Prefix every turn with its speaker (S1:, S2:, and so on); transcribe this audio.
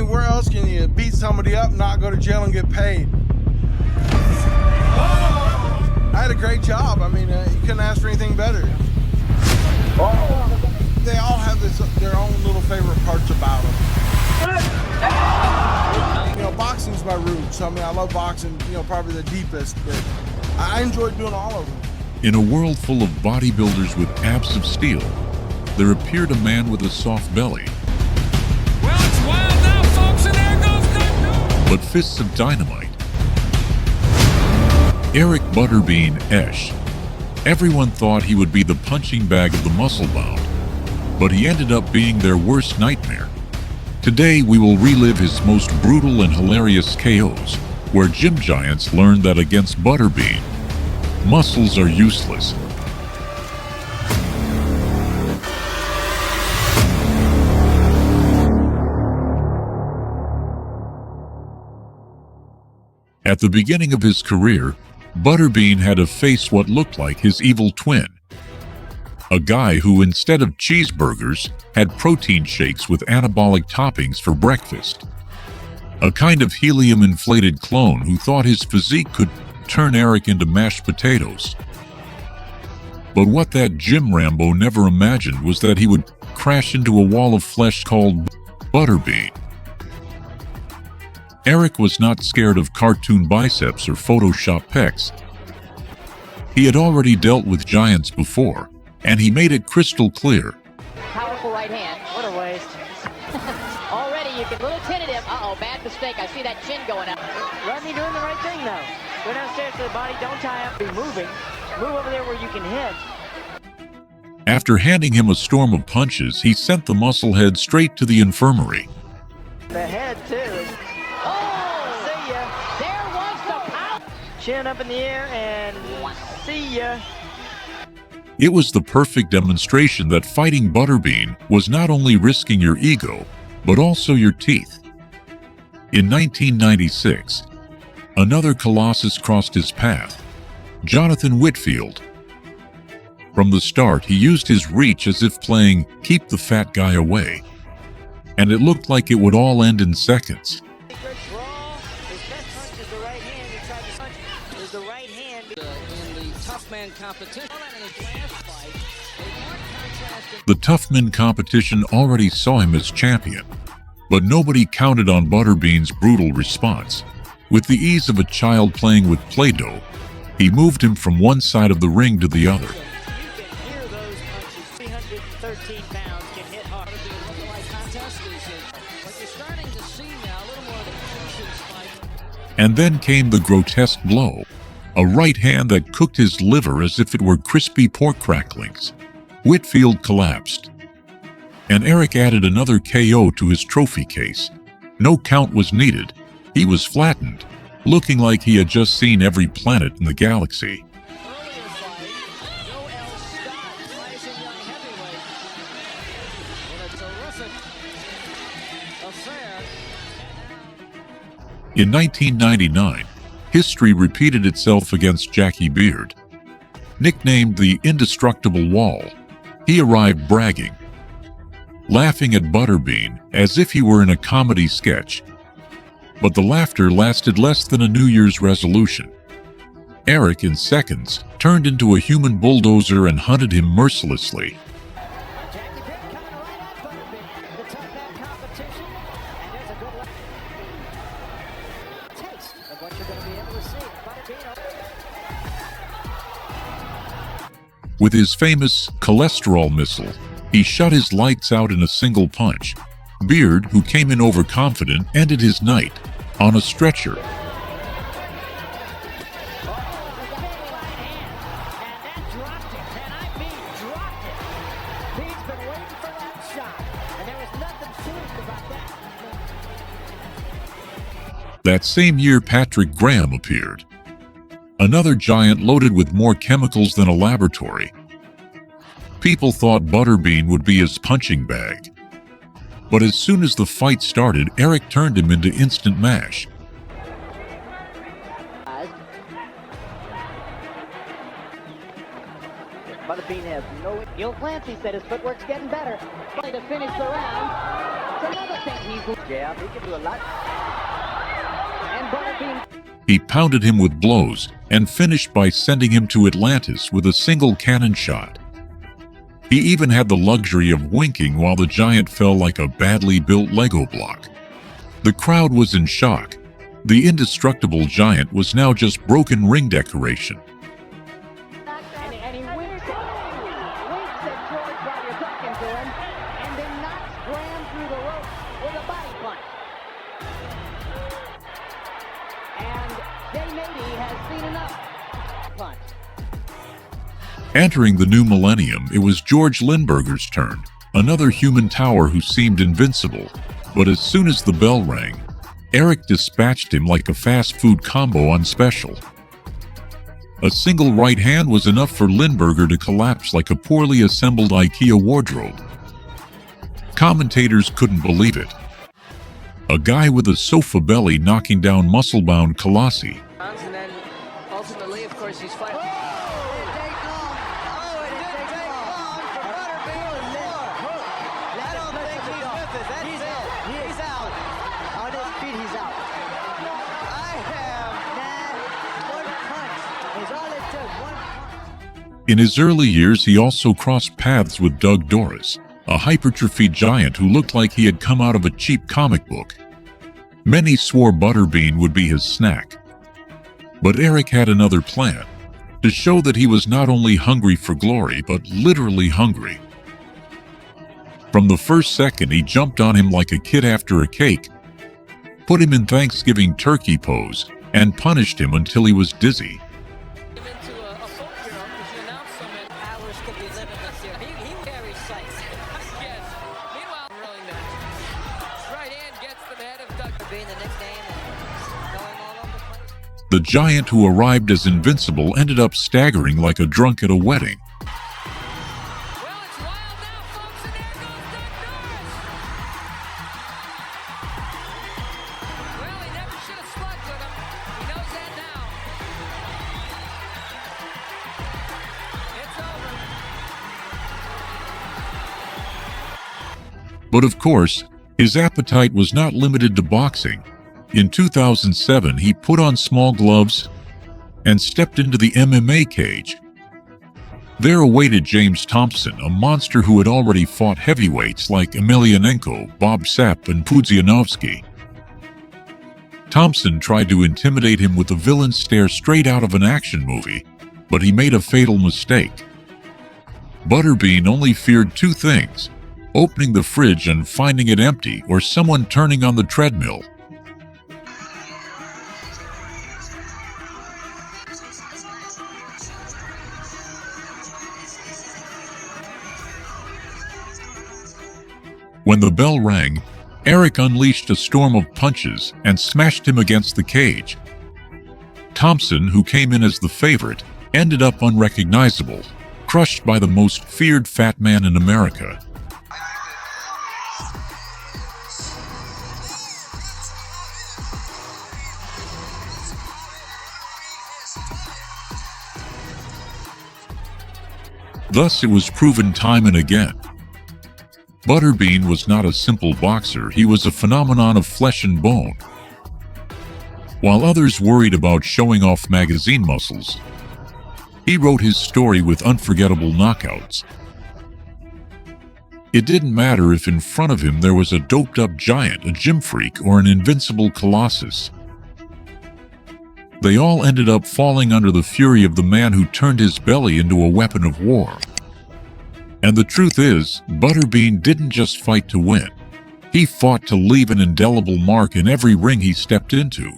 S1: mean, where else can you beat somebody up, not go to jail and get paid? I had a great job. I mean, you couldn't ask for anything better. They all have their own little favorite parts about them. You know, boxing's my roots. I mean, I love boxing, you know, probably the deepest, but I enjoyed doing all of them.
S2: In a world full of bodybuilders with abs of steel, there appeared a man with a soft belly.
S3: Well, it's wild now, folks, and there goes the...
S2: But fists of dynamite. Eric Butterbean Esch. Everyone thought he would be the punching bag of the muscle-bound, but he ended up being their worst nightmare. Today, we will relive his most brutal and hilarious KOs, where gym giants learned that against Butterbean, muscles are useless. At the beginning of his career, Butterbean had to face what looked like his evil twin. A guy who, instead of cheeseburgers, had protein shakes with anabolic toppings for breakfast. A kind of helium-inflated clone who thought his physique could turn Eric into mashed potatoes. But what that gym Rambo never imagined was that he would crash into a wall of flesh called Butterbean. Eric was not scared of cartoon biceps or Photoshop pecs. He had already dealt with giants before, and he made it crystal clear.
S4: Powerful right hand. What a waste. Already you can... Little tentative. Uh-oh, bad mistake. I see that chin going up.
S5: Rodney doing the right thing, though. Go downstairs to the body, don't tie up, be moving. Move over there where you can hit.
S2: After handing him a storm of punches, he sent the musclehead straight to the infirmary.
S5: The head, too.
S4: Oh!
S5: See ya.
S4: There was the power.
S5: Chin up in the air and see ya.
S2: It was the perfect demonstration that fighting Butterbean was not only risking your ego, but also your teeth. In 1996, another colossus crossed his path, Jonathan Whitfield. From the start, he used his reach as if playing keep the fat guy away, and it looked like it would all end in seconds.
S5: Good draw. His best punch is the right hand. He tried to punch is the right hand.
S3: In the tough man competition.
S2: The Tough Men competition already saw him as champion, but nobody counted on Butterbean's brutal response. With the ease of a child playing with Play-Doh, he moved him from one side of the ring to the other.
S5: You can hear those punches. 313 pounds can hit hard.
S3: But you're starting to see now a little more of the tension spike.
S2: And then came the grotesque blow, a right hand that cooked his liver as if it were crispy pork cracklings. Whitfield collapsed, and Eric added another KO to his trophy case. No count was needed. He was flattened, looking like he had just seen every planet in the galaxy.
S3: Earlier fight, Joel Scott, rising young heavyweight, in a terrific affair.
S2: In 1999, history repeated itself against Jackie Beard. Nicknamed the Indestructible Wall, he arrived bragging, laughing at Butterbean as if he were in a comedy sketch. But the laughter lasted less than a New Year's resolution. Eric, in seconds, turned into a human bulldozer and hunted him mercilessly.
S5: Jackie Pitt coming right at Butterbean. The tough man competition. And there's a good taste of what you're going to be able to see. Butterbean.
S2: With his famous cholesterol missile, he shut his lights out in a single punch. Beard, who came in overconfident, ended his night on a stretcher. That same year, Patrick Graham appeared. Another giant loaded with more chemicals than a laboratory. People thought Butterbean would be his punching bag. But as soon as the fight started, Eric turned him into instant mash.
S5: Butterbean Butterbean has no...
S4: Gil Clancy said his footwork's getting better. Finally to finish the round. It's another thing he's...
S5: Yeah, he can do a lot.
S4: And Butterbean...
S2: He pounded him with blows and finished by sending him to Atlantis with a single cannon shot. He even had the luxury of winking while the giant fell like a badly built Lego block. The crowd was in shock. The indestructible giant was now just broken ring decoration.
S4: And he winks at George while you're talking to him, and then knocks Graham through the rope with a body punch. And Jay Nady has seen enough punch.
S2: Entering the new millennium, it was George Lindbergher's turn, another human tower who seemed invincible. But as soon as the bell rang, Eric dispatched him like a fast food combo on special. A single right hand was enough for Lindbergher to collapse like a poorly assembled IKEA wardrobe. Commentators couldn't believe it. A guy with a sofa belly knocking down muscle-bound Colossi.
S5: And then ultimately, of course, he's fighting.
S2: In his early years, he also crossed paths with Doug Doris, a hypertrophied giant who looked like he had come out of a cheap comic book. Many swore Butterbean would be his snack. But Eric had another plan, to show that he was not only hungry for glory, but literally hungry. From the first second, he jumped on him like a kid after a cake, put him in Thanksgiving turkey pose, and punished him until he was dizzy. The giant who arrived as invincible ended up staggering like a drunk at a wedding.
S3: Well, it's wild now, folks, and there goes Doug Doris. Well, he never should have slugged with him. He knows that now. It's over.
S2: But of course, his appetite was not limited to boxing. In 2007, he put on small gloves and stepped into the MMA cage. There awaited James Thompson, a monster who had already fought heavyweights like Emelianenko, Bob Sapp, and Pudzianowski. Thompson tried to intimidate him with a villain stare straight out of an action movie, but he made a fatal mistake. Butterbean only feared two things: opening the fridge and finding it empty, or someone turning on the treadmill. When the bell rang, Eric unleashed a storm of punches and smashed him against the cage. Thompson, who came in as the favorite, ended up unrecognizable, crushed by the most feared fat man in America. Thus, it was proven time and again. Butterbean was not a simple boxer, he was a phenomenon of flesh and bone. While others worried about showing off magazine muscles, he wrote his story with unforgettable knockouts. It didn't matter if in front of him there was a doped-up giant, a gym freak, or an invincible colossus. They all ended up falling under the fury of the man who turned his belly into a weapon of war. And the truth is, Butterbean didn't just fight to win. He fought to leave an indelible mark in every ring he stepped into.